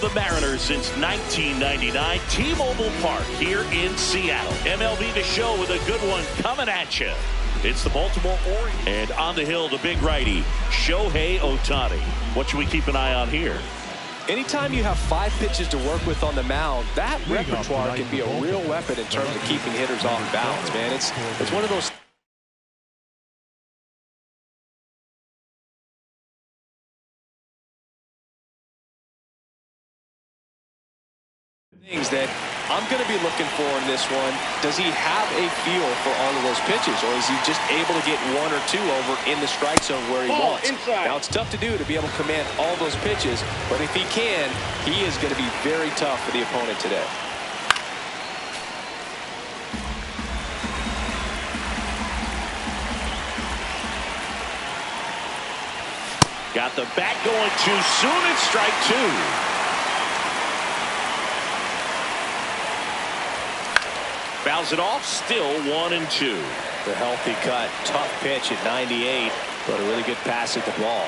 of the Mariners since 1999. T-Mobile Park here in Seattle. MLB The Show with a good one coming at you. It's the Baltimore Orioles. And on the hill, the big righty, Shohei Ohtani. What should we keep an eye on here? Anytime you have 5 pitches to work with on the mound, that repertoire can be a real weapon in terms of keeping hitters off balance, man. It's one of those things that I'm going to be looking for in this one. Does he have a feel for all of those pitches, or is he just able to get 1 or 2 over in the strike zone where he wants? Now, it's tough to do to be able to command all those pitches, but if he can, he is going to be very tough for the opponent today. Got the bat going too soon. It's strike 2. Fouls it off, still 1-2. The healthy cut, tough pitch at 98, but a really good pass at the ball.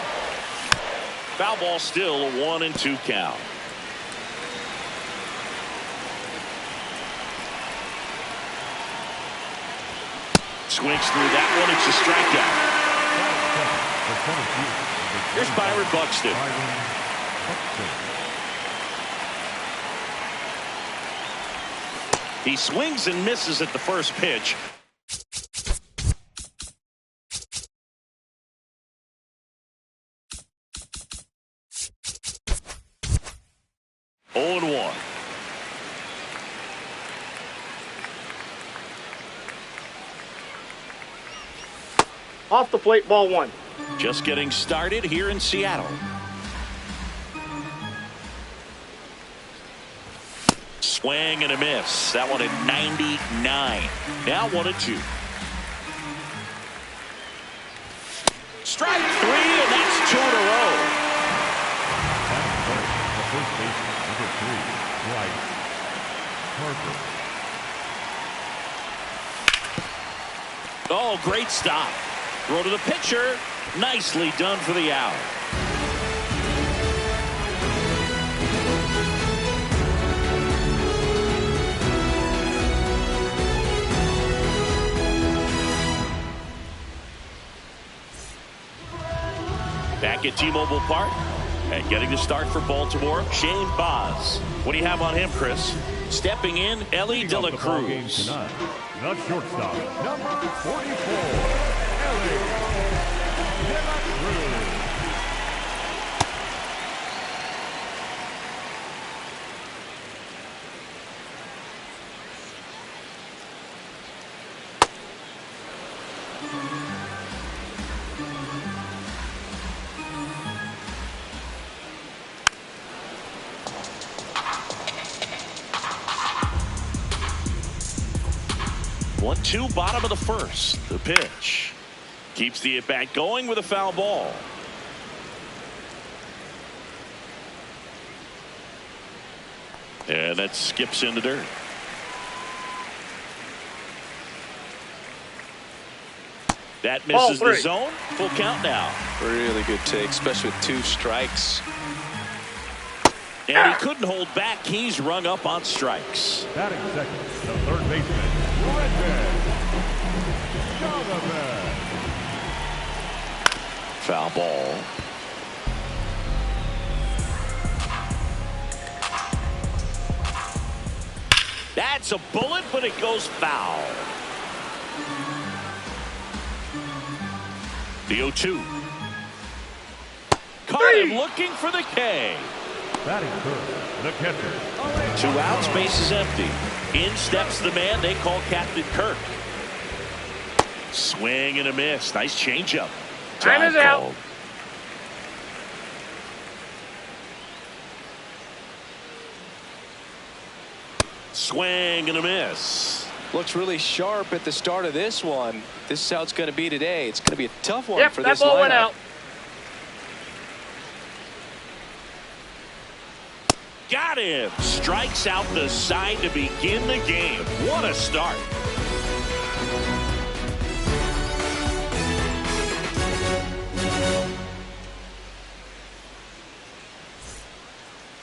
Foul ball, still a 1-2 count. Swings through that one. It's a strikeout. Here's Byron Buxton. He swings and misses at the first pitch. Oh, 0-1. Off the plate, ball 1. Just getting started here in Seattle. Swing and a miss. That one at 99. Now 1-2. Strike 3, and that's 2 in a row. The first baseman, number 3, Bryce Harper. Oh, great stop. Throw to the pitcher. Nicely done for the out. Back at T-Mobile Park and getting the start for Baltimore, Shane Baz. What do you have on him, Chris? Stepping in, Elly De La Cruz. The shortstop, number 44, Elly De La Cruz. One, 2, bottom of the first. The pitch keeps the at-bat going with a foul ball. And that skips in the dirt. That misses the zone. Full count now. Really good take, especially with 2 strikes. And he couldn't hold back. He's rung up on strikes. Batting second, the third baseman, Brendan Donovan. Foul ball. That's a bullet, but it goes foul. The 0-2. Caught him looking for the K. Batting third, the catcher. 2 outs, base is empty. In steps the man they call Captain Kirk. Swing and a miss. Nice changeup. Time is out. Called. Swing and a miss. Looks really sharp at the start of this one. This is how it's going to be today. It's going to be a tough one for this that ball lineup. went out. Got him. Strikes out the side to begin the game. What a start.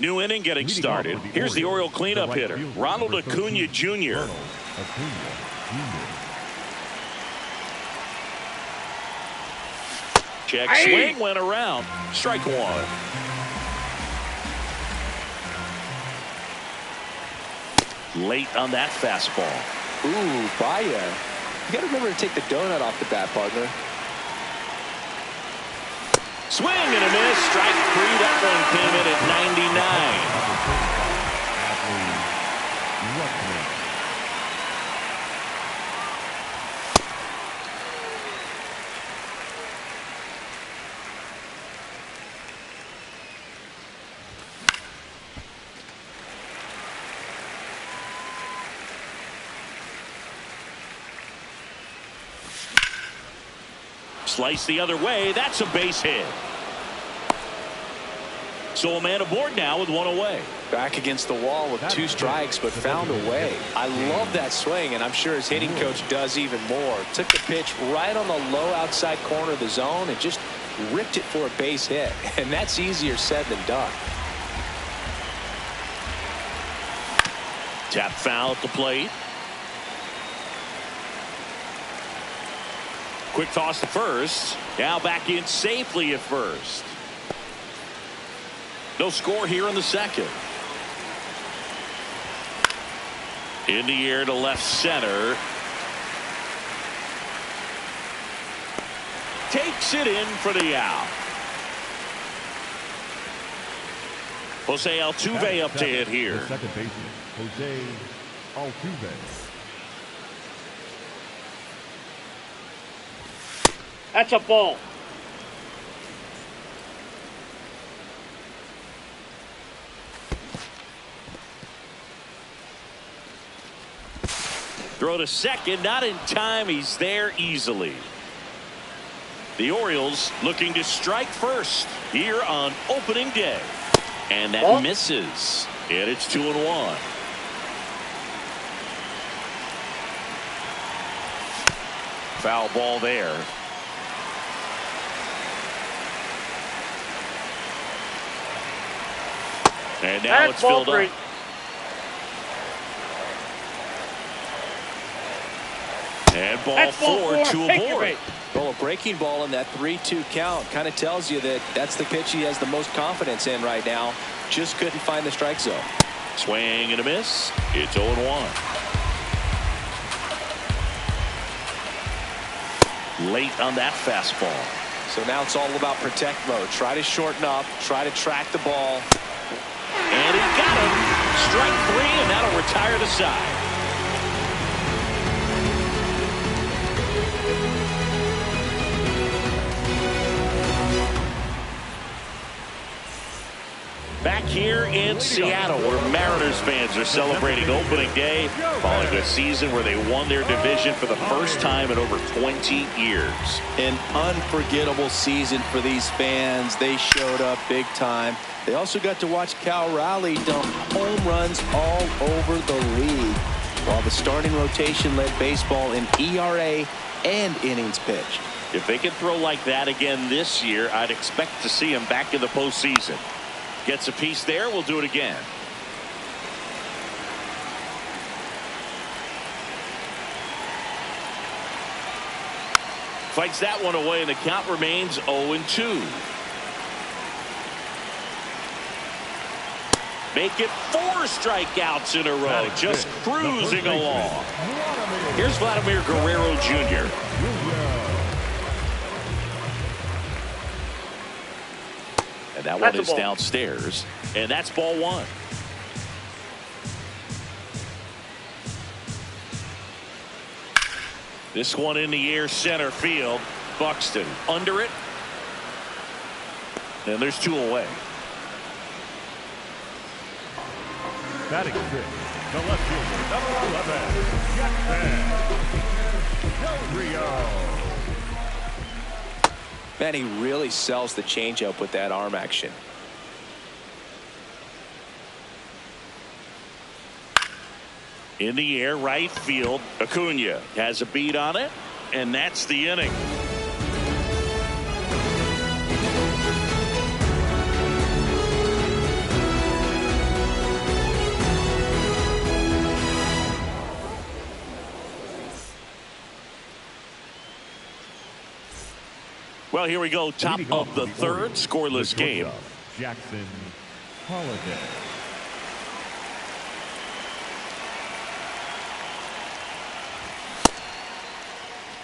New inning getting started. Here's the Oriole cleanup hitter, Ronald Acuna Jr. Check swing went around. Strike one. Late on that fastball. Ooh, Baez. You got to remember to take the donut off the bat, partner. Swing and a miss. Strike three. That one came in at 99. Slice the other way. That's a base hit. So a man aboard now with one away. Back against the wall with two strikes, but found a way. I love that swing, and I'm sure his hitting coach does even more. Took the pitch right on the low outside corner of the zone and just ripped it for a base hit. And that's easier said than done. Tap foul at the plate. Quick toss to first. Now back in safely at first. No score here in the second. In the air to left center. Takes it in for the out. Jose Altuve up to hit here. Second baseman, Jose Altuve. That's a ball. Throw to second, not in time. He's there easily. The Orioles looking to strike first here on opening day. And that misses. And it's 2-1. Foul ball there. And now it's filled up. And ball four to aboard. Well, a breaking ball in that 3-2 count kind of tells you that that's the pitch he has the most confidence in right now. Just couldn't find the strike zone. Swing and a miss. It's 0-1. Late on that fastball. So now it's all about protect mode. Try to shorten up. Try to track the ball. And he got him. Strike three, and that'll retire the side. Back here in Seattle, where Mariners fans are celebrating opening day following a season where they won their division for the first time in over 20 years. An unforgettable season for these fans. They showed up big time. They also got to watch Cal Raleigh dump home runs all over the league, while the starting rotation led baseball in ERA and innings pitched. If they can throw like that again this year, I'd expect to see him back in the postseason. Gets a piece there. We'll do it again. Fights that one away, and the count remains 0-2. Make it 4 strikeouts in a row. Just cruising along. Here's Vladimir Guerrero Jr. And that one is downstairs. And that's ball one. This one in the air center field. Buxton under it. And there's 2 away. Batting fifth, the left fielder, number 11, Jackson Del Rio. Man, he really sells the changeup with that arm action. In the air, right field. Acuna has a beat on it, and that's the inning. Well, here we go. Top of the third, scoreless game. Jackson Holiday.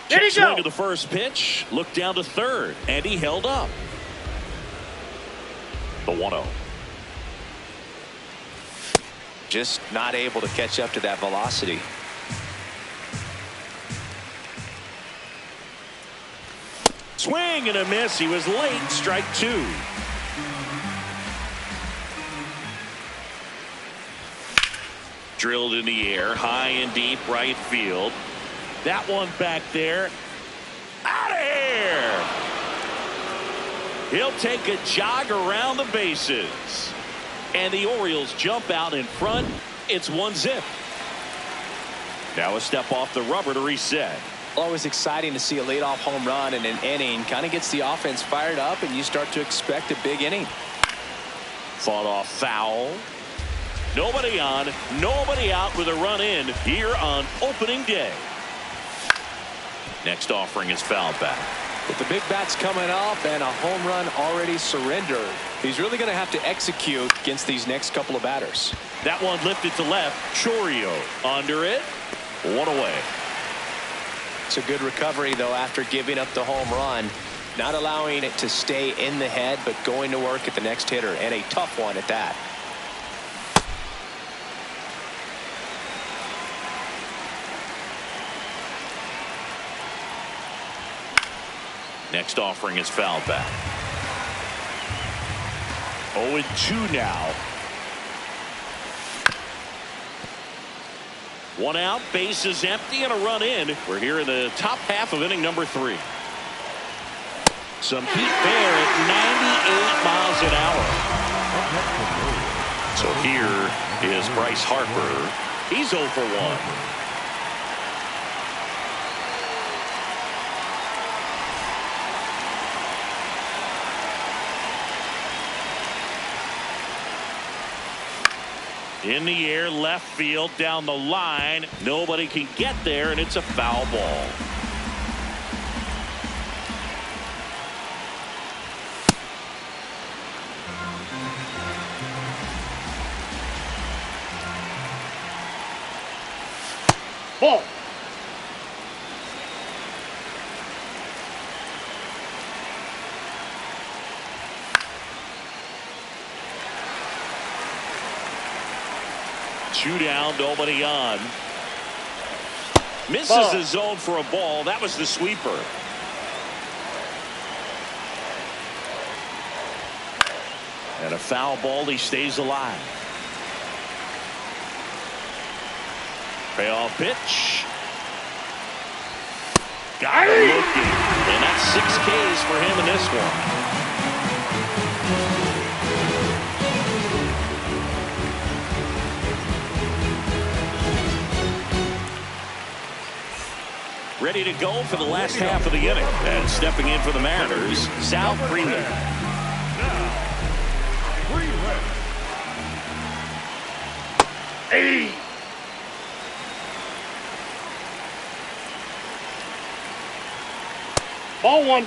There you Swing go. of the first pitch. Look down to third. And he held up. The 1-0. Just not able to catch up to that velocity. Swing and a miss. He was late. Strike two. Drilled in the air. High and deep right field. That one back there. Out of here. He'll take a jog around the bases. And the Orioles jump out in front. It's 1-0. Now a step off the rubber to reset. Always exciting to see a leadoff home run in an inning. Kind of gets the offense fired up, and you start to expect a big inning. Fought off foul. Nobody on, nobody out with a run in here on opening day. Next offering is fouled back. With the big bats coming up and a home run already surrendered, he's really going to have to execute against these next couple of batters. That one lifted to left. Chourio under it. One away. It's a good recovery, though, after giving up the home run. Not allowing it to stay in the head, but going to work at the next hitter, and a tough one at that. Next offering is fouled back. 0-2 now. One out, bases empty, and a run in. We're here in the top half of inning number 3. Some heat there at 98 miles an hour. So here is Bryce Harper. He's 0 for 1. In the air, left field, down the line. Nobody can get there, and it's a foul ball. Ball. Two down, nobody on. Misses Ball. the zone for a ball. That was the sweeper. And a foul ball. He stays alive. Payoff pitch. Got him looking. And that's 6 Ks for him in this one. Ready to go for the last half of the inning. And stepping in for the Mariners, Sal Freeland. Hey. Ball 1.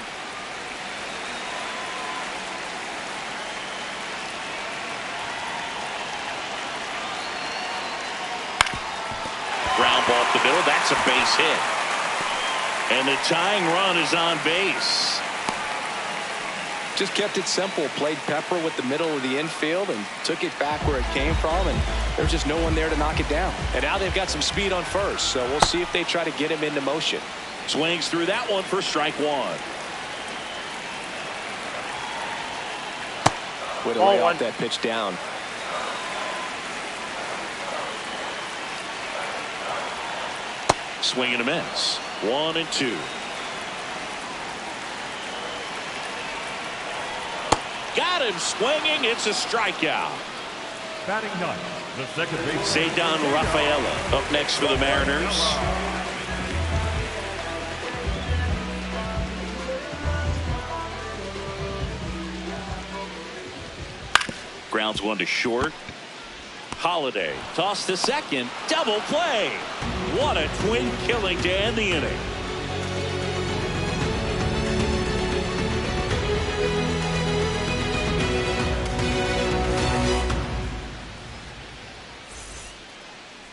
Ground ball up the middle. That's a base hit. And the tying run is on base. Just kept it simple. Played Pepper with the middle of the infield and took it back where it came from. And there's just no one there to knock it down. And now they've got some speed on first. So we'll see if they try to get him into motion. Swings through that one for strike 1. Way to lay off that pitch down. Swing and a miss. 1-2. Got him swinging. It's a strikeout. Batting ninth, the second baseman, Ceddanne Rafaela up next for the Mariners. Grounds one to short. Holiday toss to second. Double play. What a twin killing to end the inning.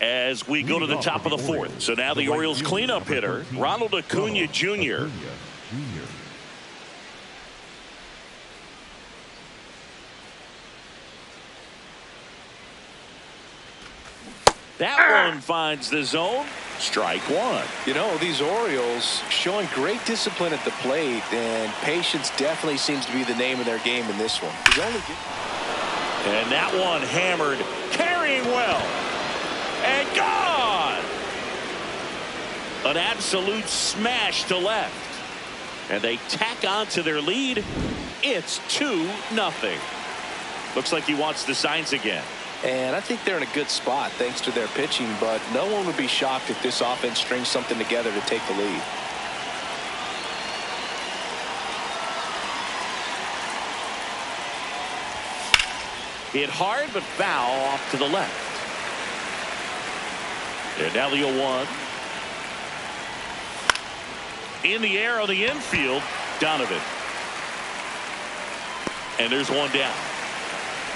as we go to the top of the fourth. So now the Orioles cleanup hitter, Ronald Acuna Jr. That one finds the zone. Strike one. You know, these Orioles showing great discipline at the plate, and patience definitely seems to be the name of their game in this one. And that one hammered, carrying well, and gone. An absolute smash to left. And they tack on to their lead. It's 2-0. Looks like he wants the signs again. And I think they're in a good spot thanks to their pitching, but no one would be shocked if this offense strings something together to take the lead. Hit hard but foul off to the left. And now the 0-1. In the air on the infield, Donovan. And there's one down.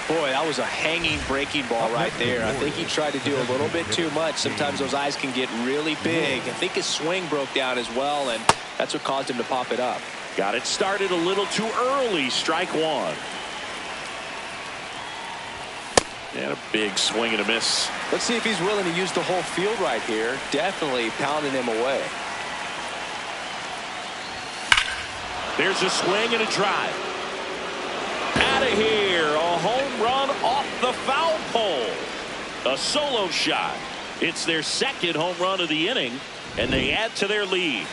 Boy, that was a hanging breaking ball right there. I think he tried to do a little bit too much. Sometimes those eyes can get really big. I think his swing broke down as well, and that's what caused him to pop it up. Got it started a little too early. Strike one. And a big swing and a miss. Let's see if he's willing to use the whole field right here. Definitely pounding him away. There's a swing and a drive. Out of here. A home run off the foul pole. A solo shot. It's their second home run of the inning, and they add to their lead.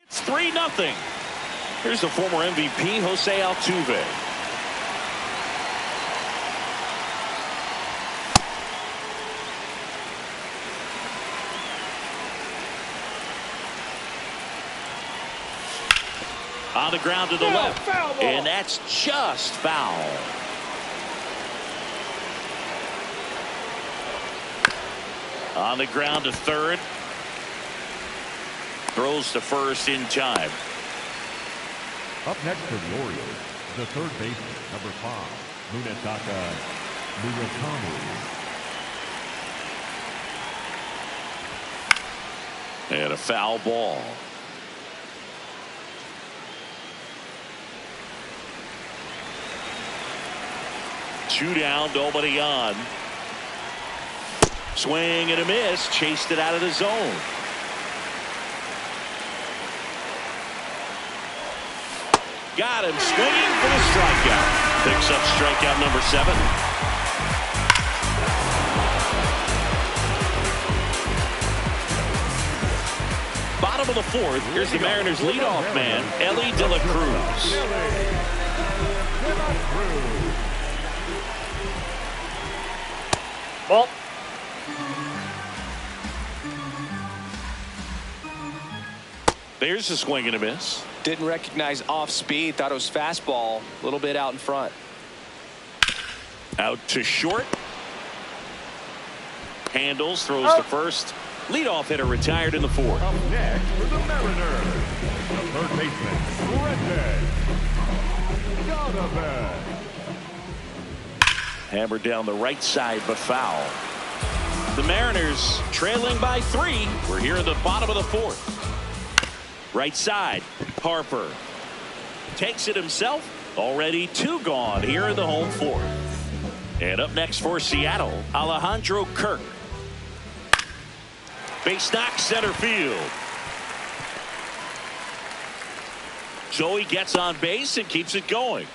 It's 3-0. Here's the former MVP, Jose Altuve. On the ground to the left. Foul ball. And that's just foul. On the ground to third. Throws to first in time. Up next for the Orioles, the third baseman, number 5, Munetaka Murakami. And a foul ball. Two down, nobody on. Swing and a miss. Chased it out of the zone. Got him swinging for the strikeout. Picks up strikeout number 7. Bottom of the fourth. Here's the Mariners' leadoff man, Elly De La Cruz. Ball. There's a swing and a miss. Didn't recognize off speed. Thought it was fastball. A little bit out in front. Out to short. Handles, throws to first. Leadoff hitter retired in the fourth. Up next for the Mariners, the third baseman, Brendan Donovan. Hammered down the right side, but foul. The Mariners trailing by 3. We're here at the bottom of the fourth. Right side, Harper takes it himself. Already 2 gone here in the home fourth. And up next for Seattle, Alejandro Kirk. Base knock, center field. Joey gets on base and keeps it going.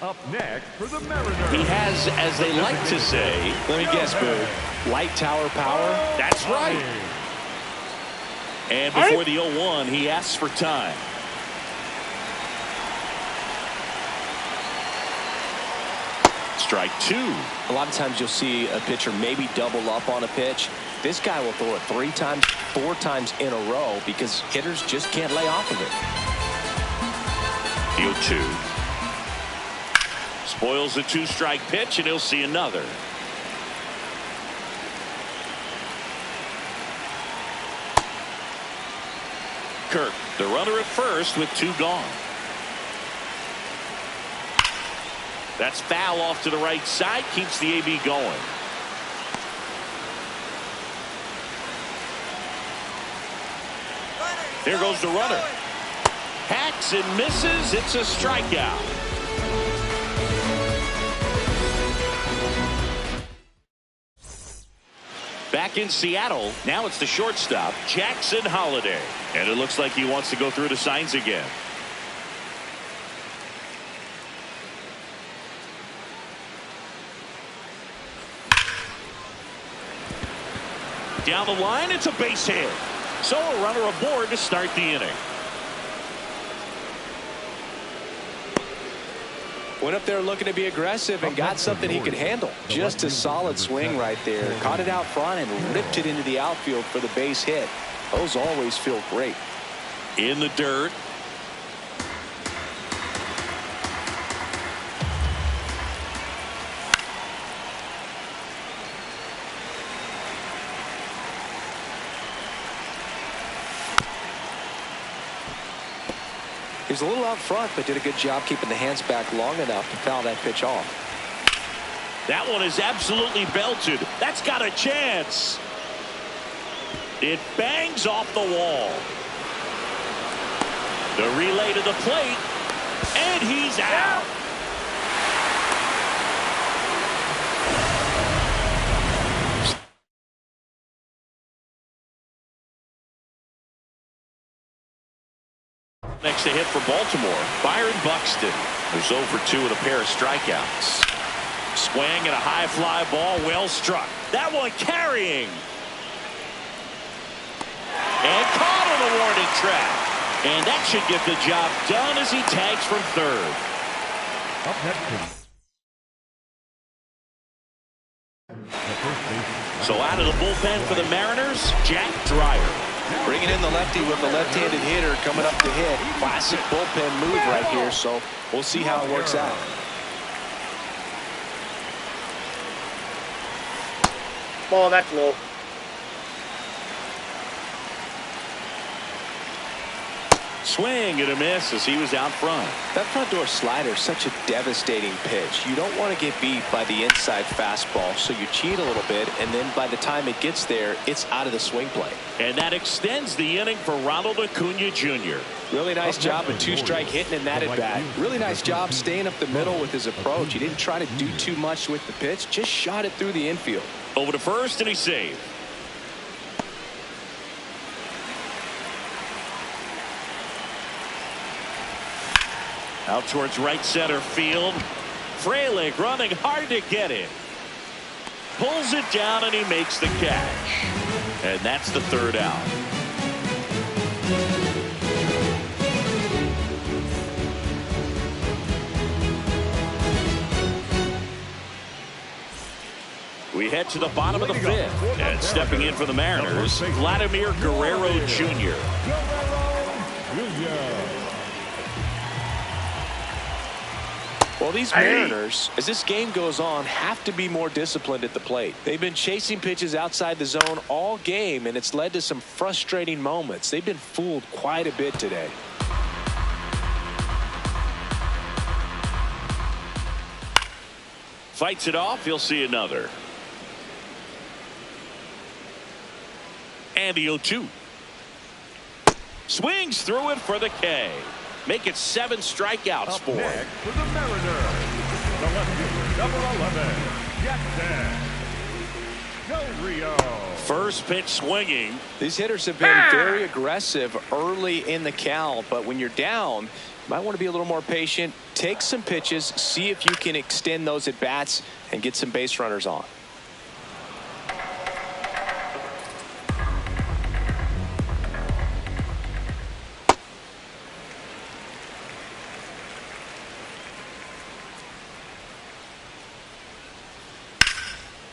Up next for the Mariners. He has, as they like to say, Let me guess, Boo. Light tower power? that's right. And before the 0-1, he asks for time. Strike 2. A lot of times you'll see a pitcher maybe double up on a pitch. this guy will throw it 3 times, 4 times in a row because hitters just can't lay off of it. Field 2. Spoils the 2-strike pitch, and he'll see another. Kirk, the runner at first with 2 gone. That's foul off to the right side, keeps the AB going. There goes the runner. Hacks and misses. It's a strikeout. Back in Seattle, now it's the shortstop, Jackson Holliday. And it looks like he wants to go through the signs again. Down the line, it's a base hit. So a runner aboard to start the inning. Went up there looking to be aggressive and got something he could handle. Just a solid swing right there. Caught it out front and ripped it into the outfield for the base hit. Those always feel great. In the dirt. He was a little out front, but did a good job keeping the hands back long enough to foul that pitch off. That one is absolutely belted. That's got a chance. It bangs off the wall. The relay to the plate, and he's out. Next to hit for Baltimore, Byron Buxton, who's 0 for 2 with a pair of strikeouts. Swing and a high fly ball, well struck. That one carrying. And caught on a warning track. And that should get the job done as he tags from third. Up next. So out of the bullpen for the Mariners, Jack Dreyer. Bringing in the lefty with the left-handed hitter coming up to hit. Classic bullpen move right here, so we'll see how it works out. Ball, that's low. Swing and a miss as he was out front. That front door slider is such a devastating pitch. You don't want to get beat by the inside fastball, so you cheat a little bit, and then by the time it gets there, it's out of the swing play. And that extends the inning for Ronald Acuna Jr. Really nice job of 2-strike hitting in that at bat. Really nice job staying up the middle with his approach. He didn't try to do too much with the pitch, just shot it through the infield. Over to first, and he saved. Out towards right center field. Frelick running hard to get it. Pulls it down, and he makes the catch. And that's the third out. We head to the bottom of the 5th. And stepping in for the Mariners, Vladimir Guerrero Jr. Well, these Mariners, as this game goes on, have to be more disciplined at the plate. They've been chasing pitches outside the zone all game, and it's led to some frustrating moments. They've been fooled quite a bit today. Fights it off. You'll see another. And the 0-2. Swings through it for the K. Make it 7 strikeouts for him. For the Mariners, the lefty, number 11, Jackson Del Rio. First pitch swinging. These hitters have been very aggressive early in the count, but when you're down, you might want to be a little more patient. Take some pitches, see if you can extend those at bats and get some base runners on.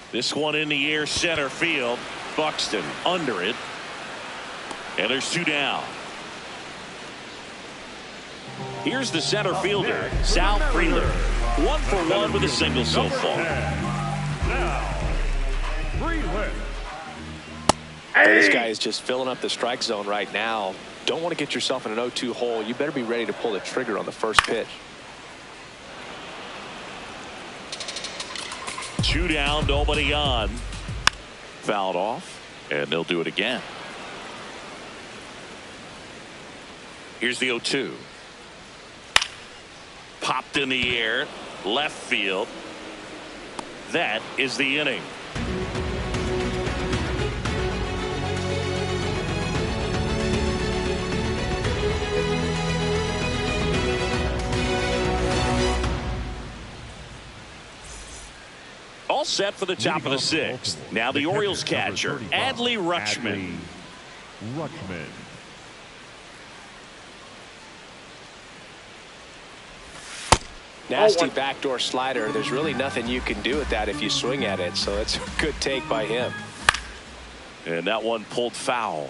This one in the air, center field. Buxton under it. And there's 2 down. Here's the center fielder, Sal Frelick. 1 for 1 with a single so far. Now, Frelick. This guy is just filling up the strike zone right now. Don't want to get yourself in an 0-2 hole. You better be ready to pull the trigger on the first pitch. 2 down, nobody on. Fouled off, and they'll do it again. Here's the 0-2. Popped in the air, left field. That is the inning. All set for the top of the 6th. Now the Orioles catcher, Adley Rutschman. Nasty backdoor slider. There's really nothing you can do with that if you swing at it. So it's a good take by him. And that one pulled foul.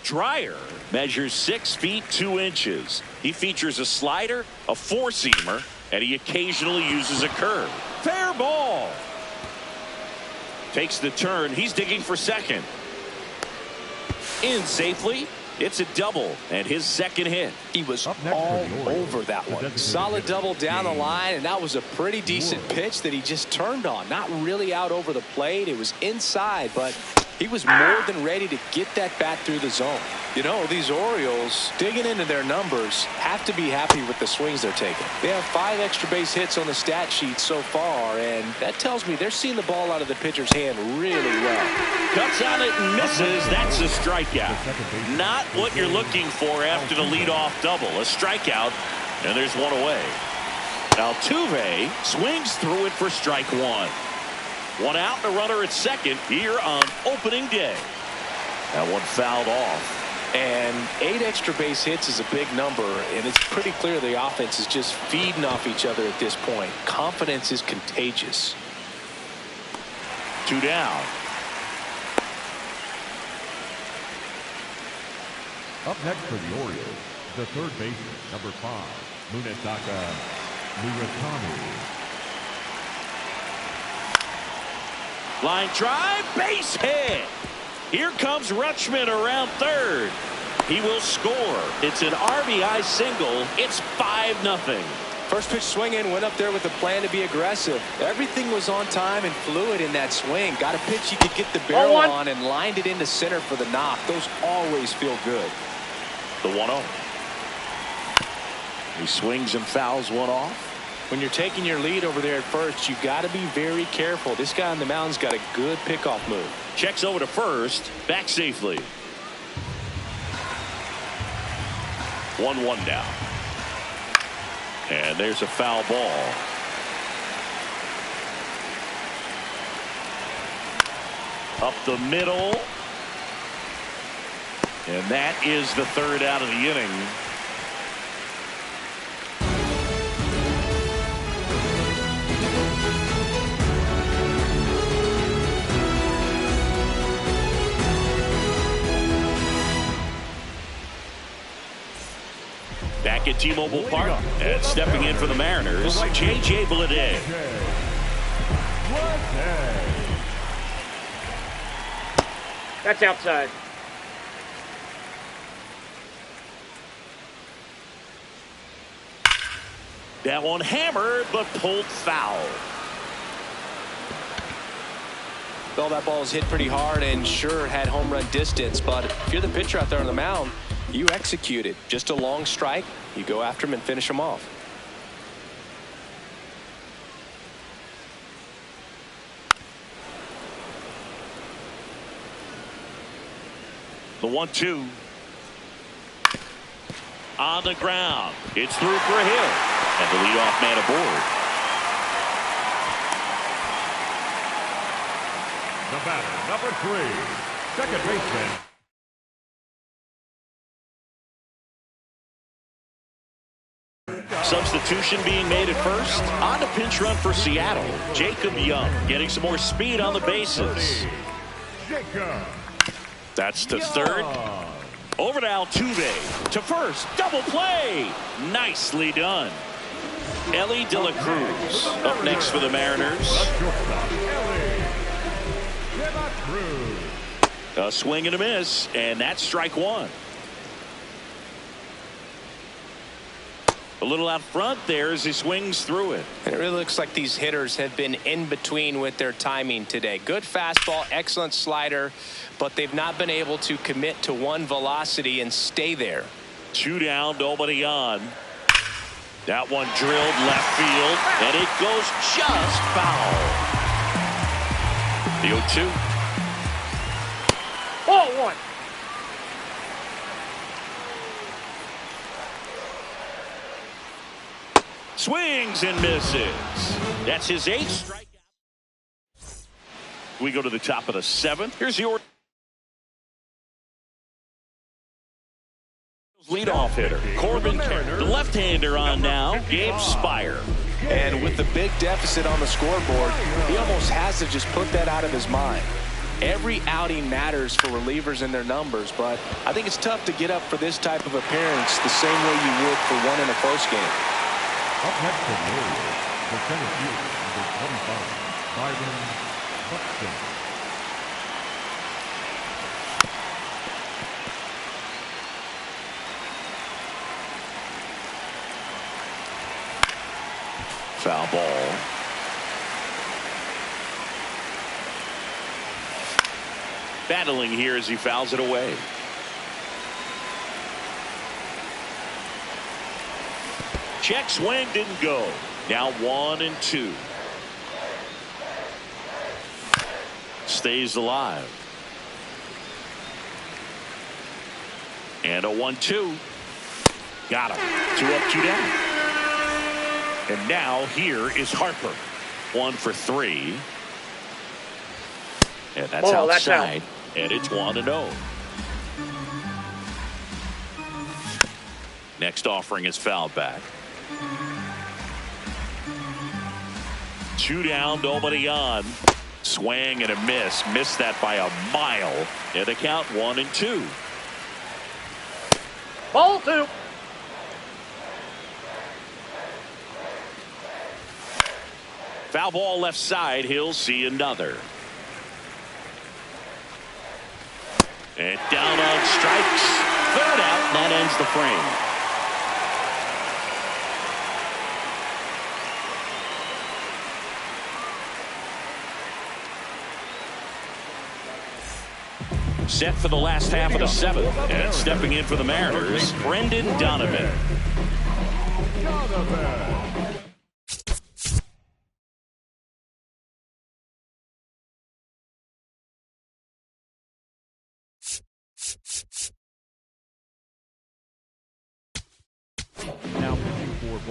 Dreyer measures 6 feet 2 inches. He features a slider, a 4-seamer, and he occasionally uses a curve. Fair ball. Takes the turn. He's digging for second. In safely. It's a double and his second hit. He was all over that one. Solid double down the line, and that was a pretty decent pitch that he just turned on. Not really out over the plate. It was inside, but he was more than ready to get that bat through the zone. You know, these Orioles, digging into their numbers, have to be happy with the swings they're taking. They have 5 extra base hits on the stat sheet so far, and that tells me they're seeing the ball out of the pitcher's hand really well. Cuts on it and misses. That's a strikeout. Not what you're looking for after the leadoff double. A strikeout, and there's 1 away. Altuve swings through it for strike 1. 1 out and a runner at second here on opening day. That one fouled off. And 8 extra base hits is a big number, and it's pretty clear the offense is just feeding off each other at this point. Confidence is contagious. 2 down. Up next for the Orioles, the third baseman, number 5, Munetaka Murakami. Line drive, base hit. Here comes Rutschman around third. He will score. It's an RBI single. It's 5-0. First pitch swinging, went up there with a plan to be aggressive. Everything was on time and fluid in that swing. Got a pitch he could get the barrel on and lined it into center for the knock. Those always feel good. The 1-0. He swings and fouls one off. When you're taking your lead over there at first, you got to be very careful. This guy on the mound's got a good pickoff move. Checks over to first, back safely. 1-1 now. And there's a foul ball. Up the middle. And that is the 3rd out of the inning. Back at T-Mobile Park and stepping in for the Mariners, J.J. Bleday. That's outside. That one hammered, but pulled foul. Well, that ball is hit pretty hard and sure had home run distance, but if you're the pitcher out there on the mound, you execute it. Just a long strike. You go after him and finish him off. The 1-2. On the ground. It's through for a hit. And the leadoff man aboard. The batter, number 3, second baseman. Substitution being made at first. On the pinch run for Seattle. Jacob Young getting some more speed on the bases. That's to third. Over to Altuve. To first. Double play. Nicely done. Elly De La Cruz up next for the Mariners. A swing and a miss, and that's strike one. A little out front there as he swings through it. And it really looks like these hitters have been in between with their timing today. Good fastball, excellent slider, but they've not been able to commit to one velocity and stay there. 2 down, nobody on. That one drilled left field, and it goes just foul. The 0-2. Ball one. Swings and misses. That's his 8th strikeout. We go to the top of the 7th. Here's your leadoff hitter, Corbin Carroll. The left-hander on now, Gabe Spire. And with the big deficit on the scoreboard, he almost has to just put that out of his mind. Every outing matters for relievers and their numbers, but I think it's tough to get up for this type of appearance the same way you would for one in a close game. Up next for the Orioles, the center fielder, number 25, Byron Buxton. Foul ball. Battling here as he fouls it away. Check swing didn't go. Now 1-2. Stays alive. And a 1-2. Got him. 2 up, 2 down. And now here is Harper. 1 for 3. And that's outside. And it's 1-0. Next offering is fouled back. 2 down, nobody on. Swing and a miss. Missed that by a mile. And the count 1-2. Ball 2. Foul ball left side. He'll see another. And down on strikes. 3rd out. And that ends the frame. Set for the last half of the 7th. And stepping in for the Mariners, Brendan Donovan.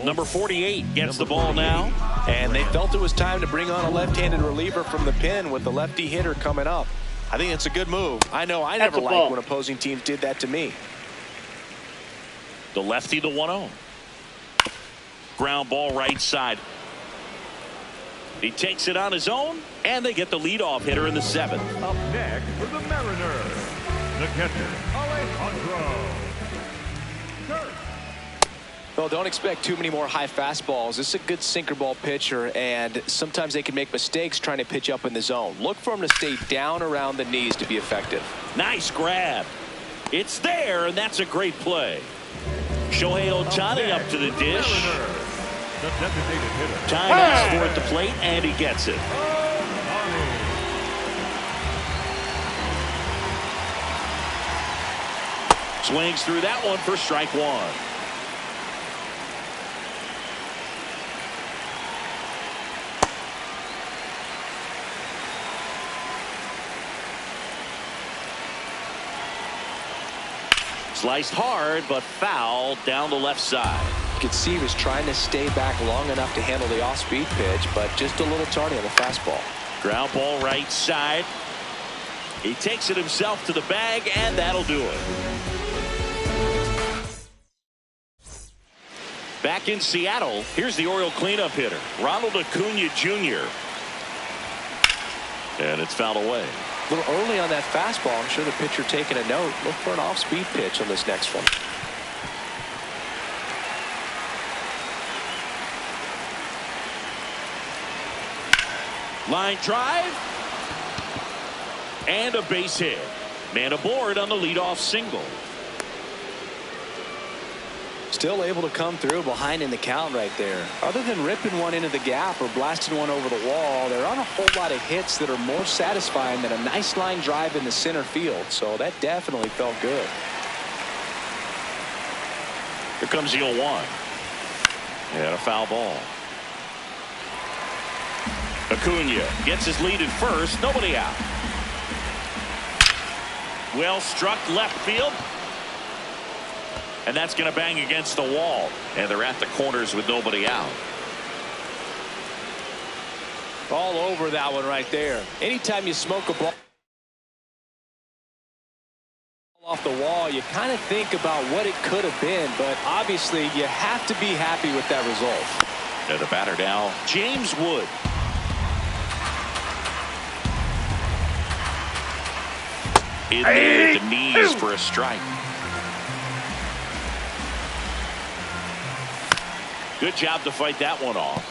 Number 48 gets the ball now. And they felt it was time to bring on a left-handed reliever from the pen with the lefty hitter coming up. I think it's a good move. I know I never liked when opposing teams did that to me. The lefty, the 1-0. Ground ball right side. He takes it on his own, and they get the leadoff hitter in the 7th. Up next for the Mariners, the catcher, Alejandro Kirk. Well, don't expect too many more high fastballs. This is a good sinker ball pitcher, and sometimes they can make mistakes trying to pitch up in the zone. Look for him to stay down around the knees to be effective. Nice grab. It's there, and that's a great play. Shohei Ohtani up to the dish. The designated hitter. Time is for at the plate, and he gets it. Swings through that one for strike 1. Sliced hard, but foul down the left side. You could see he was trying to stay back long enough to handle the off-speed pitch, but just a little tardy on the fastball. Ground ball right side. He takes it himself to the bag, and that'll do it. Back in Seattle, here's the Oriole cleanup hitter, Ronald Acuna Jr. And it's fouled away. A little early on that fastball. I'm sure the pitcher taking a note. Look for an off-speed pitch on this next one. Line drive. And a base hit. Man aboard on the leadoff single. Still able to come through behind in the count right there. Other than ripping one into the gap or blasting one over the wall, there aren't a whole lot of hits that are more satisfying than a nice line drive in the center field. So that definitely felt good. Here comes the 0-1. And a foul ball. Acuna gets his lead at first. Nobody out. Well struck left field. And that's going to bang against the wall. And they're at the corners with nobody out. All over that one right there. Anytime you smoke a ball off the wall, you kind of think about what it could have been. But obviously, you have to be happy with that result. And the batter now, James Wood. In there at the knees for a strike. Good job to fight that one off.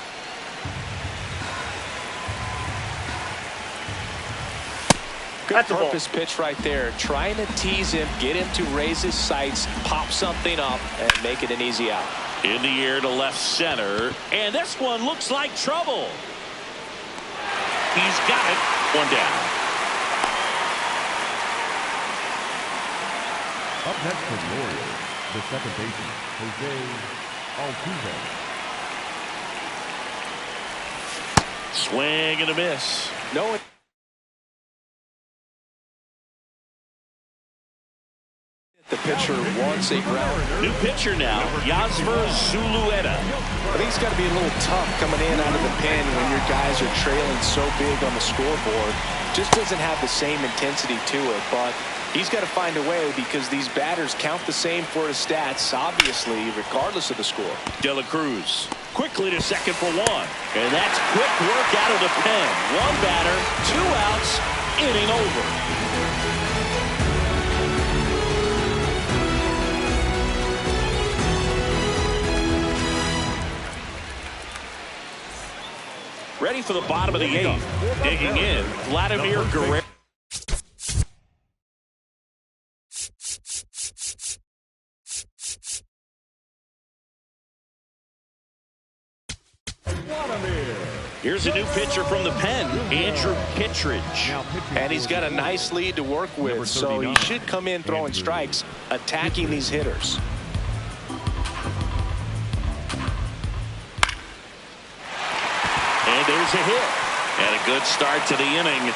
Good purpose pitch right there. Trying to tease him, get him to raise his sights, pop something up, and make it an easy out. In the air to left center. And this one looks like trouble. He's got it. One down. Up next for the Orioles, the second baseman, Jose Altuve. Swing and a miss. No. The pitcher wants a ground. New pitcher now, Yasmer Zulueta. I think it's got to be a little tough coming in out of the pen when your guys are trailing so big on the scoreboard. Just doesn't have the same intensity to it, but he's got to find a way because these batters count the same for his stats, obviously, regardless of the score. De La Cruz quickly to second for one. And that's quick work out of the pen. One batter, 2 outs, inning over. Ready for the bottom of the 8th. Digging in, Vladimir Guerrero. Here's a new pitcher from the pen, Andrew Kittredge. And he's got a nice lead to work with, so he should come in throwing strikes, attacking these hitters. And there's a hit. And a good start to the inning.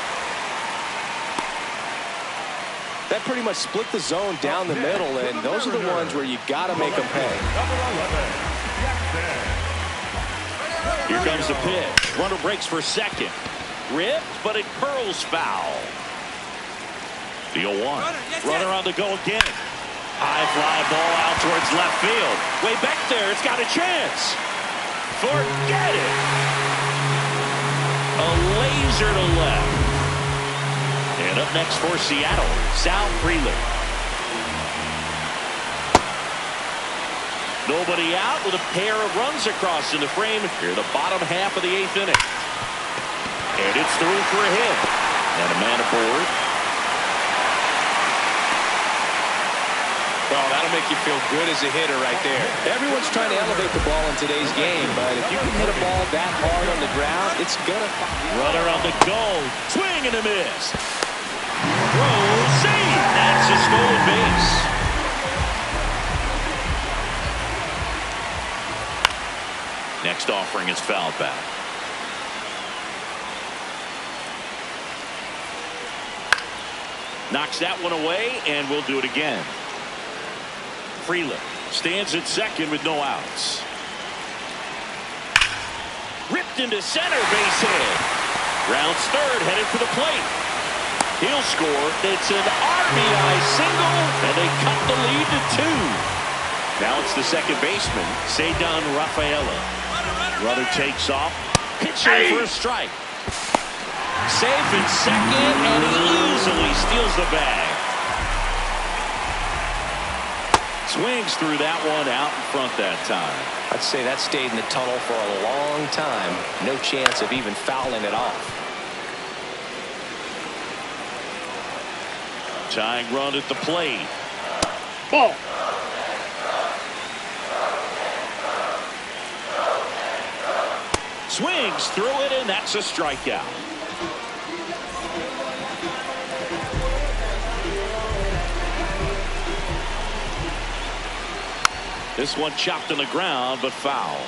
That pretty much split the zone down the middle, and those are the ones where you got to make them pay. Here comes the pitch. Runner breaks for second. Ripped, but it curls foul. The 0-1. Runner on the go again. High fly ball out towards left field. Way back there. It's got a chance. Forget it. A laser to left. And up next for Seattle, Sal Frelick. Nobody out with a pair of runs across in the frame here, the bottom half of the 8th inning. And it's through for a hit. And a man aboard. Well, that'll make you feel good as a hitter right there. Everyone's trying to elevate the ball in today's game, but if you can hit a ball that hard on the ground, it's gonna. Runner on the go. Swing and a miss. Throw, save. That's a stolen base. Next offering is fouled back. Knocks that one away, and we'll do it again. Frelick stands at second with no outs. Ripped into center, base hit. Rounds third, headed for the plate. He'll score. It's an RBI single, and they cut the lead to 2. Now it's the second baseman, Ceddanne Rafaela. Runner takes off, pitching for a strike. Safe in second, and he easily steals the bag. Swings through that one out in front that time. I'd say that stayed in the tunnel for a long time. No chance of even fouling it off. Tying run at the plate. Ball. Swings through it, and that's a strikeout. This one chopped on the ground, but foul.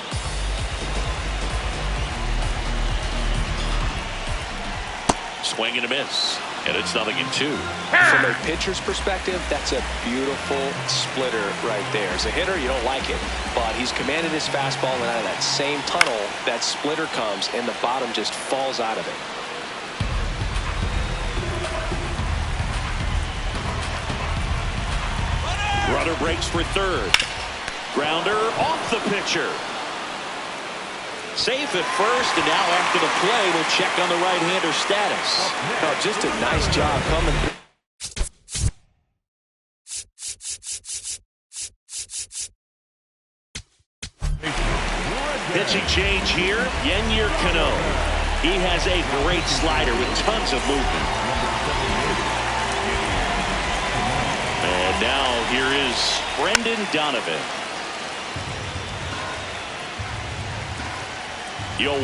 Swing and a miss, and it's 0-2. From a pitcher's perspective, that's a beautiful splitter right there. As a hitter, you don't like it, but he's commanded his fastball, and out of that same tunnel, that splitter comes, and the bottom just falls out of it. Runner breaks for third. Grounder off the pitcher. Safe at first, and now after the play, we'll check on the right-hander status. Oh, just a nice job coming through. Pitching change here, Yennier Cano. He has a great slider with tons of movement. And now here is Brendan Donovan. 0-1.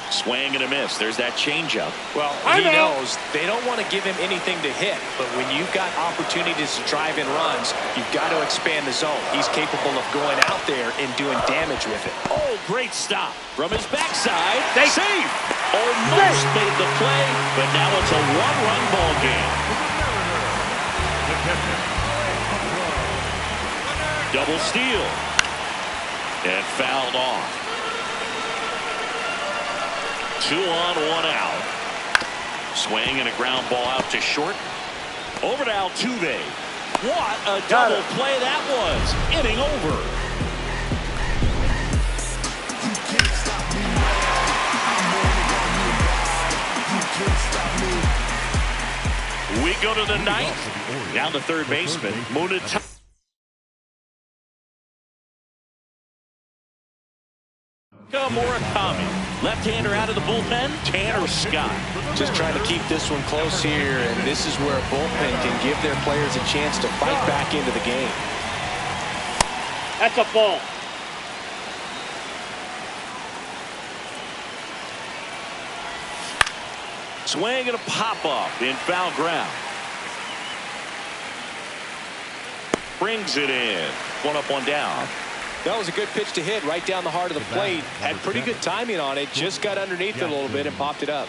Swing and a miss. There's that changeup. Well, he knows they don't want to give him anything to hit, but when you've got opportunities to drive in runs, you've got to expand the zone. He's capable of going out there and doing damage with it. Oh, great stop from his backside. Safe. Almost made the play, but now it's a one-run ball game. Double steal. And fouled off. 2 on, 1 out. Swing and a ground ball out to short. Over to Altuve. What a double play that was. Inning over. We go to the ninth. Down the third baseman, Munetaka. Murakami. Left-hander out of the bullpen, Tanner Scott. Just trying to keep this one close here, and this is where a bullpen can give their players a chance to fight back into the game. That's a ball. Swing and a pop-up in foul ground. Brings it in. 1 up, 1 down. That was a good pitch to hit right down the heart of the plate. Had pretty good timing on it. Just got underneath it a little bit and popped it up.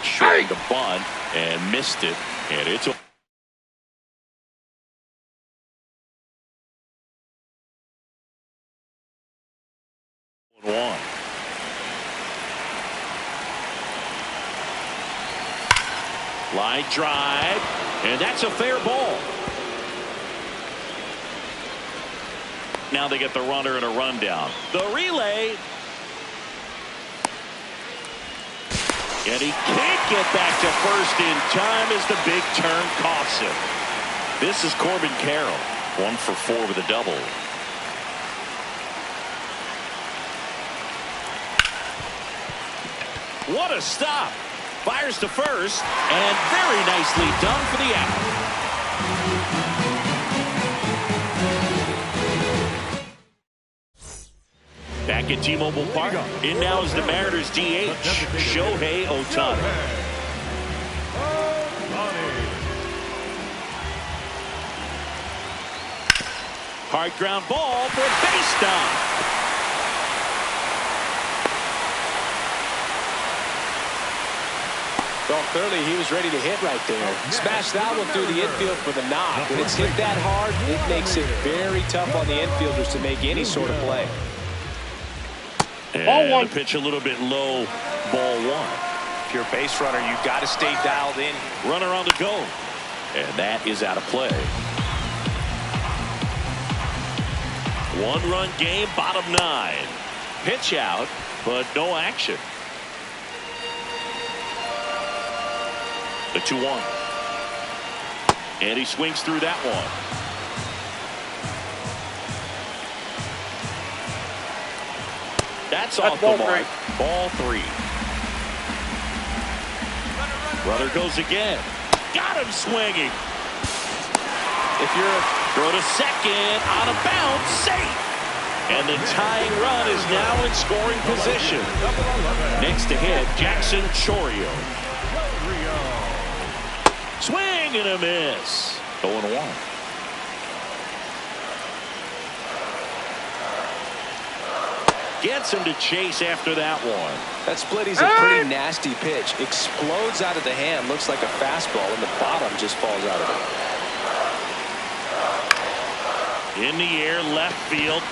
Short the bunt and missed it. And it's a one. Line drive, and that's a fair ball. Now they get the runner and a rundown. The relay. And he can't get back to first in time as the big turn costs him. This is Corbin Carroll. 1 for 4 with a double. What a stop. Fires to first, and very nicely done for the out. Back at T-Mobile Park, in now is the Mariners DH, Shohei Ohtani. Hard ground ball for a base stop. Well, clearly he was ready to hit right there. Smashed that one through the infield for the knock. When it's hit that hard, it makes it very tough on the infielders to make any sort of play. And the pitch a little bit low, ball 1. If you're a base runner, you've got to stay dialed in. Runner on the go. And that is out of play. One-run game, bottom 9. Pitch out, but no action. The 2-1. And he swings through that one. That's off the mark. Ball 3. Runner goes again. Got him swinging. If you're throw to second, out of bounds, safe. And the tying run is now in scoring position. Next to hit, Jackson Chourio. Swing and a miss. 0-1. Gets him to chase after that one. That splitty's a pretty nasty pitch. Explodes out of the hand. Looks like a fastball, and the bottom just falls out of it. In the air, left field.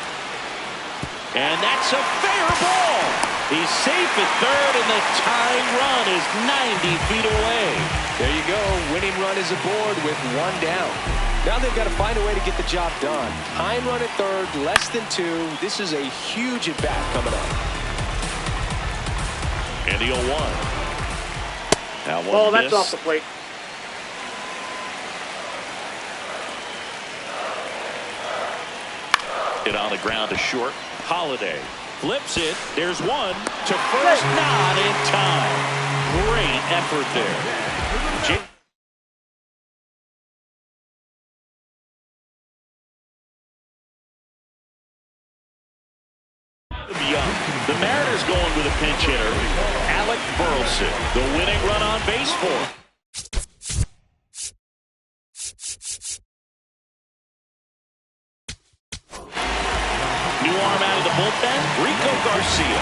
And that's a fair ball. He's safe at third, and the tying run is 90 feet away. There you go. Winning run is aboard with 1 down. Now they've got to find a way to get the job done. Tying run at third, less than 2. This is a huge at-bat coming up. And the 0-1. Now one Oh, miss. that's off the plate. Hit on the ground to short. Holiday flips it. There's one to first, not in time. Great effort there. The Mariners going with a pinch hitter, Alec Burleson, the winning run on base for. New arm out of the bullpen, Rico Garcia.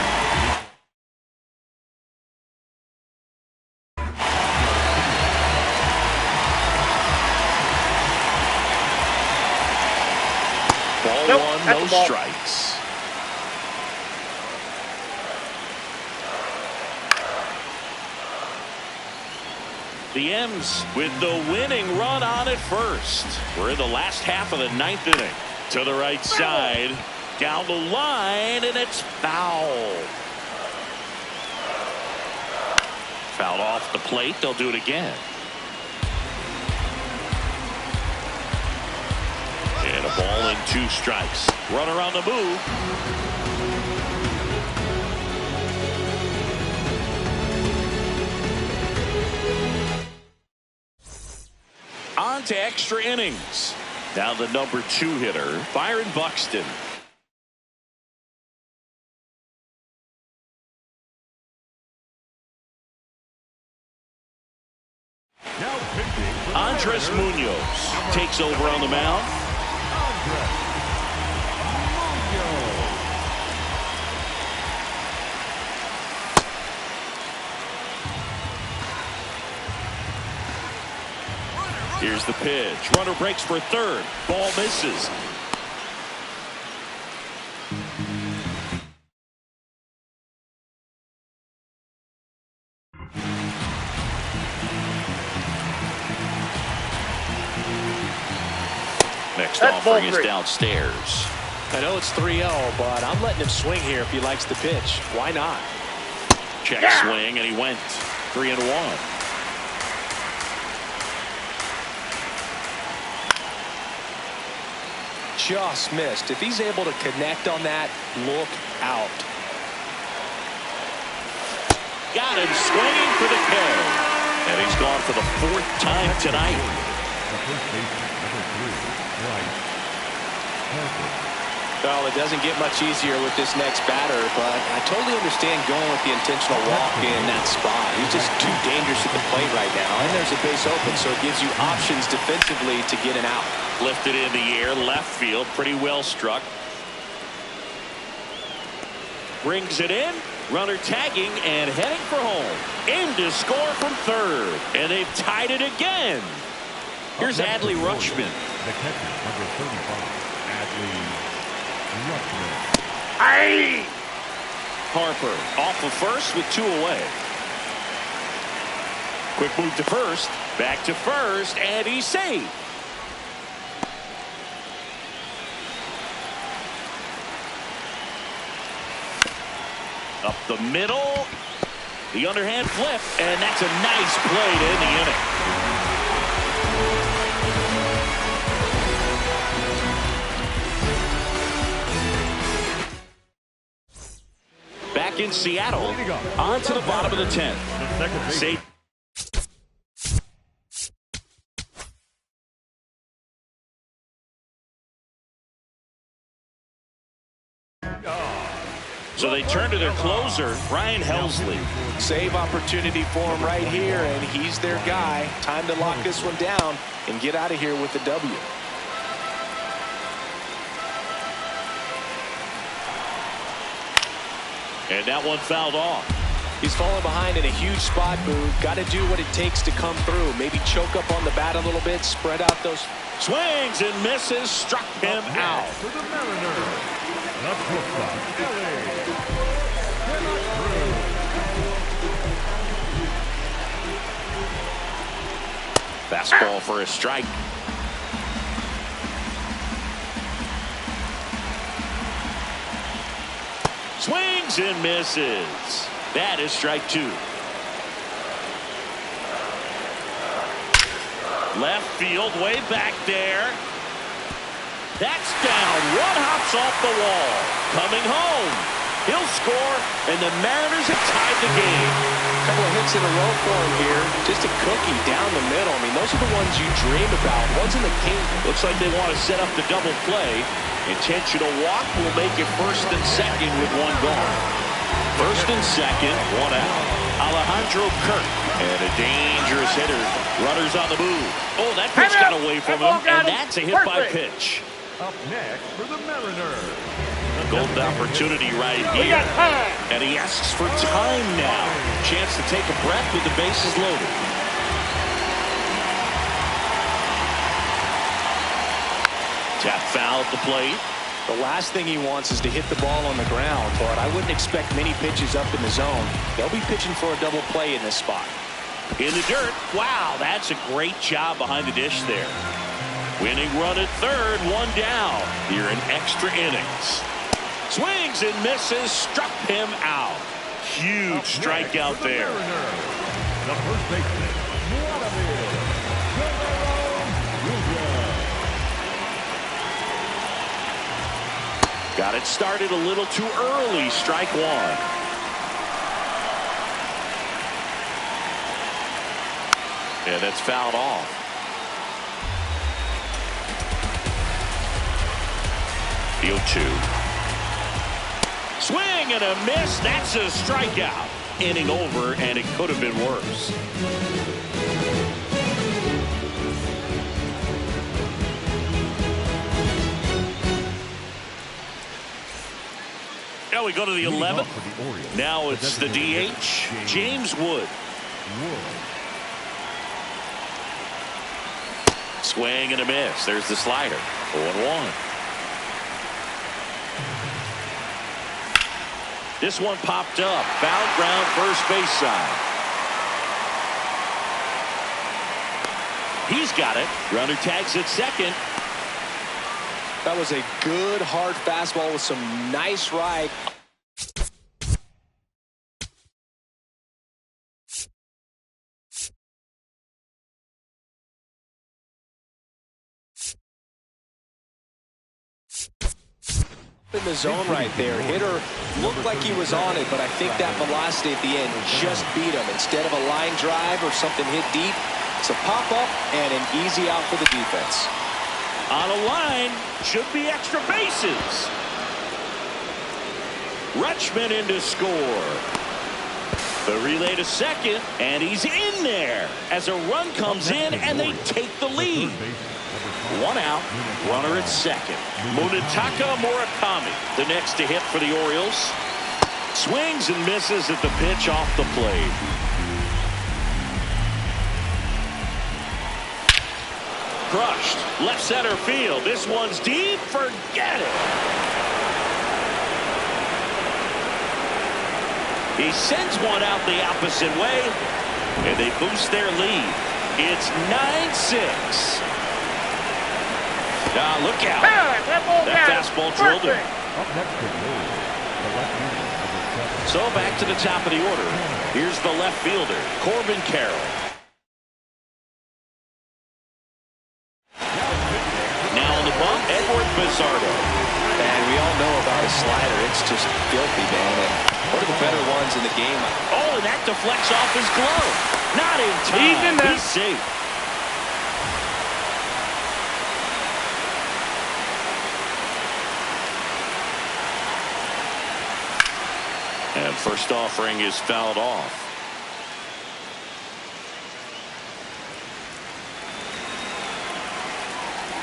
Ball one, no strikes. The M's with the winning run on at first. We're in the last half of the 9th inning. To the right side, down the line, and it's foul. Foul off the plate. They'll do it again. And a ball and 2 strikes. Runner on the move. On to extra innings. Now the number 2 hitter, Byron Buxton. Andres Munoz takes over on the mound. Here's the pitch. Runner breaks for third. Ball misses. Next offering is downstairs. I know it's 3-0, but I'm letting him swing here if he likes the pitch. Why not? Check swing, and he went 3-1. Just missed. If he's able to connect on that, look out. Got him swinging for the K. And he's gone for the 4th time tonight. Well, it doesn't get much easier with this next batter, but I totally understand going with the intentional walk in that spot. He's just too dangerous at the plate right now, and there's a base open, so it gives you options defensively to get an out. Lifted in the air, left field, pretty well struck. Brings it in, runner tagging and heading for home. Aim to score from third, and they've tied it again. Here's Adley Rutschman. The catcher, number 35, Adley Rutschman. Aye! Harper off of first with 2 away. Quick move to first. Back to first, and he's safe. Up the middle. The underhand flip, and that's a nice play to end the inning. Back in Seattle, on to the bottom of the 10th. So they turn to their closer, Ryan Helsley. Save opportunity for him right here, and he's their guy. Time to lock this one down and get out of here with the W. And that one fouled off. He's falling behind in a huge spot, Boo. Got to do what it takes to come through. Maybe choke up on the bat a little bit, spread out those. Swings and misses, struck him out. For the Mariners, the shortstop, Fastball for a strike. Swings and misses. That is strike 2. Left field, way back there. That's down. One hops off the wall. Coming home. He'll score, and the Mariners have tied the game. A couple of hits in a row for him here. Just a cookie down the middle. I mean, those are the ones you dream about. Ones in the paint. Looks like they want to set up the double play. Intentional walk will make it first and second with one gone. First and second, one out. Alejandro Kirk. And a dangerous hitter. Runners on the move. Oh, that pitch got away from him, and that's a hit by pitch. Up next for the Mariners. Golden opportunity right here. And he asks for time now. Chance to take a breath with the bases loaded. Tap foul at the plate. The last thing he wants is to hit the ball on the ground, but I wouldn't expect many pitches up in the zone. They'll be pitching for a double play in this spot. In the dirt. Wow, that's a great job behind the dish there. Winning run at third, one down here in extra innings. Swings and misses, struck him out. Huge strikeout there. The first baseman, Vladimir Guerrero. Got it started a little too early, strike 1. And that's fouled off. The 0-2. Swing and a miss. That's a strikeout. Inning over, and it could have been worse. Now we go to the 11th. Now it's the DH, James Wood. Swing and a miss. There's the slider. 0-1. This one popped up. Foul ground, first base side. He's got it. Runner tags at second. That was a good, hard fastball with some nice ride. In the zone right there. Hitter looked like he was on it, but I think that velocity at the end just beat him. Instead of a line drive or something hit deep, it's a pop-up and an easy out for the defense. On a line, should be extra bases. Rutschman in to score. The relay to second, and he's in there as a run comes in and they take the lead. One out, runner at second. Munetaka Murakami, the next to hit for the Orioles. Swings and misses at the pitch off the plate. Crushed, left center field. This one's deep, forget it. He sends one out the opposite way. And they boost their lead. It's 9-6. Look out. That fastball drilled him. Up next for the Orioles, the left fielder, number 7. So back to the top of the order. Here's the left fielder, Corbin Carroll. Now on the bump, Edward Bizardo. And we all know about his slider. It's just filthy, man. And one of the better ones in the game. Oh, and that deflects off his glove. Not in time. He's safe. And first offering is fouled off.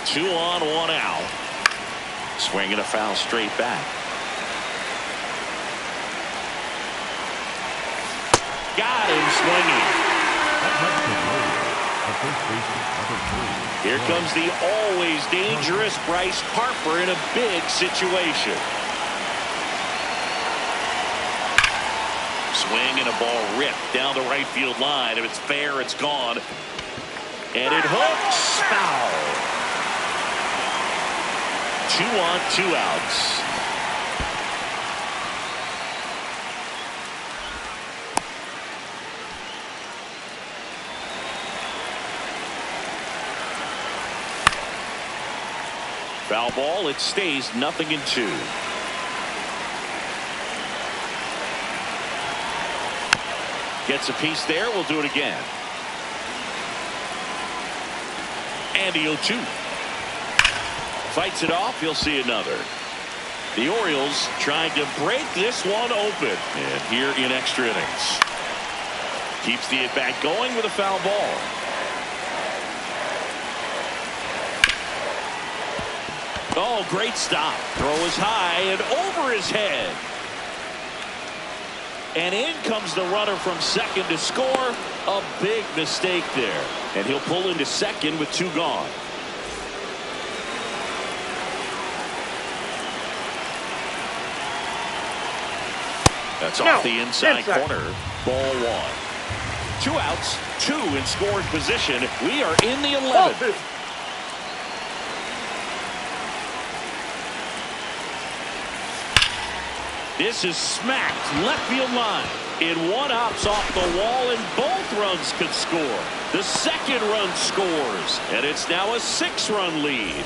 Two on, one out. Swinging a foul straight back. Got him swinging. Up next for the Orioles, the first baseman, number 3. Here comes the always dangerous Bryce Harper in a big situation. Swing and a ball ripped down the right field line. If it's fair, it's gone. And it hooks. Foul. 2 on, 2 outs. Foul ball. It stays 0-2. Gets a piece there. We'll do it again. And the 0-2. Fights it off. You'll see another. The Orioles trying to break this one open. And here in extra innings. Keeps the at-bat going with a foul ball. Oh, great stop. Throw is high and over his head. And in comes the runner from second to score. A big mistake there. And he'll pull into second with 2 gone. That's off the inside corner. Ball 1. 2 outs, 2 in scoring position. We are in the 11th. This is smacked left field line. It one hops off the wall and both runs could score. The second run scores and it's now a 6-run lead.